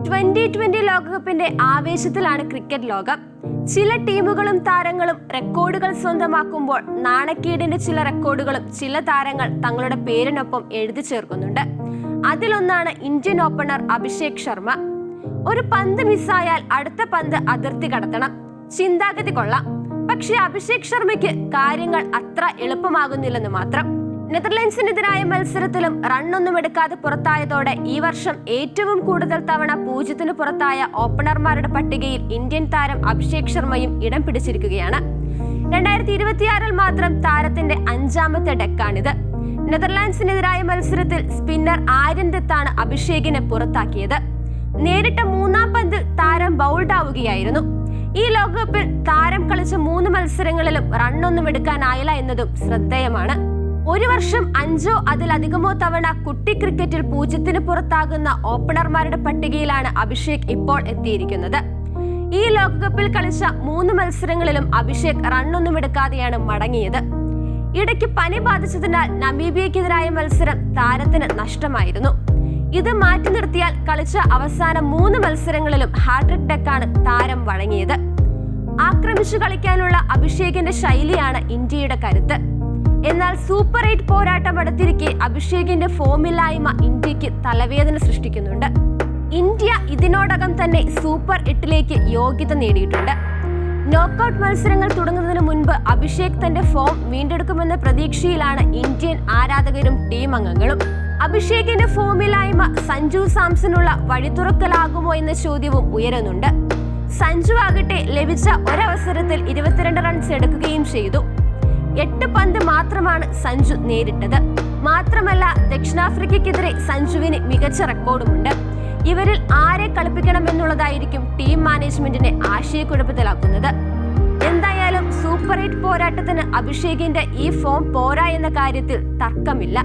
2020 ലോകകപ്പിന്റെ ആവേശത്തിലാണ് ക്രിക്കറ്റ് ലോകം. ചില ടീമുകളും താരങ്ങളും റെക്കോർഡുകൾ സ്വന്തമാക്കുമ്പോൾ നാണക്കേടിന്റെ ചില റെക്കോർഡുകളും ചില താരങ്ങൾ തങ്ങളുടെ പേരിനൊപ്പം എഴുതി ചേർക്കുന്നുണ്ട്. അതിലൊന്നാണ് ഇന്ത്യൻ ഓപ്പണർ അഭിഷേക് ശർമ്മ. ഒരു പന്ത് മിസ്സായാൽ അടുത്ത പന്ത് അതിർത്തി കടത്തണം. ചിന്താഗതി കൊള്ളാം. പക്ഷെ അഭിഷേക് ശർമ്മയ്ക്ക് കാര്യങ്ങൾ അത്ര എളുപ്പമാകുന്നില്ലെന്ന് മാത്രം. നെതർലൻഡ്സിനെതിരായ മത്സരത്തിലും റണ്ണൊന്നും എടുക്കാതെ പുറത്തായതോടെ ഈ വർഷം ഏറ്റവും കൂടുതൽ തവണ 0-ന് പുറത്തായ ഓപ്പണർമാരുടെ പട്ടികയിൽ ഇന്ത്യൻ താരം അഭിഷേക് ശർമ്മയും ഇടം പിടിച്ചിരിക്കുകയാണ്. 2026 മാത്രം താരത്തിന്റെ 5ാമത്തെ ഡെക്കാണിത്. നെതർലാൻഡ്സിനെതിരായ മത്സരത്തിൽ സ്പിന്നർ ആര്യൻ ദത്താണ് അഭിഷേകിനെ പുറത്താക്കിയത്. നേരിട്ട 3ാം പന്തിൽ താരം ബൗൾഡ് ആവുകയായിരുന്നു. ഈ ലോകകപ്പിൽ താരം കളിച്ച 3 മത്സരങ്ങളിലും റണ്ണൊന്നും എടുക്കാനായില്ല എന്നതും ശ്രദ്ധേയമാണ്. ഒരു വർഷം 5ഓ അതിലധികമോ തവണ കുട്ടി ക്രിക്കറ്റിൽ 0-ന് പുറത്താകുന്ന ഓപ്പണർമാരുടെ പട്ടികയിലാണ് അഭിഷേക് ഇപ്പോൾ എത്തിയിരിക്കുന്നത്. ഈ ലോകകപ്പിൽ കളിച്ച 3 മത്സരങ്ങളിലും അഭിഷേക് റണ്ണൊന്നും എടുക്കാതെയാണ് മടങ്ങിയത്. ഇടയ്ക്ക് പനി ബാധിച്ചതിനാൽ നമീബിയക്കെതിരായ മത്സരം താരത്തിന് നഷ്ടമായിരുന്നു. ഇത് മാറ്റി നിർത്തിയാൽ കളിച്ച അവസാന 3 മത്സരങ്ങളിലും ഹാട്രിക് ഡെക്കാണ് താരം വഴങ്ങിയത്. ആക്രമിച്ചു കളിക്കാനുള്ള അഭിഷേകിന്റെ ശൈലിയാണ് ഇന്ത്യയുടെ കരുത്ത്. എന്നാൽ സൂപ്പർ 8 പോരാട്ടം അടുത്തിരിക്കെ അഭിഷേകിന്റെ ഫോമില്ലായ്മ ഇന്ത്യക്ക് തലവേദന സൃഷ്ടിക്കുന്നുണ്ട്. ഇന്ത്യ ഇതിനോടകം തന്നെ സൂപ്പർ 8ലേക്ക് യോഗ്യത നേടിയിട്ടുണ്ട്. നോക്കൌട്ട് മത്സരങ്ങൾ തുടങ്ങുന്നതിന് മുൻപ് അഭിഷേക് തന്റെ ഫോം വീണ്ടെടുക്കുമെന്ന പ്രതീക്ഷയിലാണ് ഇന്ത്യൻ ആരാധകരും ടീം അംഗങ്ങളും. അഭിഷേകിന്റെ ഫോമില്ലായ്മ സഞ്ജു സാംസണുള്ള വഴിതുറക്കലാകുമോ എന്ന ചോദ്യവും ഉയരുന്നുണ്ട്. സഞ്ജു ആകട്ടെ ലഭിച്ച ഒരവസരത്തിൽ 22 റൺസ് എടുക്കുകയും ചെയ്തു. 8 പന്ത് മാത്രമാണ് സഞ്ജു നേരിട്ടത്. മാത്രമല്ല ദക്ഷിണാഫ്രിക്കയ്ക്കെതിരെ സഞ്ജുവിന് മികച്ച റെക്കോർഡുമുണ്ട്. ഇവരിൽ ആരെ കളിപ്പിക്കണമെന്നുള്ളതായിരിക്കും ടീം മാനേജ്മെന്റിനെ ആശയക്കുഴപ്പത്തിലാക്കുന്നത്. എന്തായാലും സൂപ്പർ 8 പോരാട്ടത്തിന് അഭിഷേകിന്റെ ഈ ഫോം പോരാ എന്ന കാര്യത്തിൽ തർക്കമില്ല.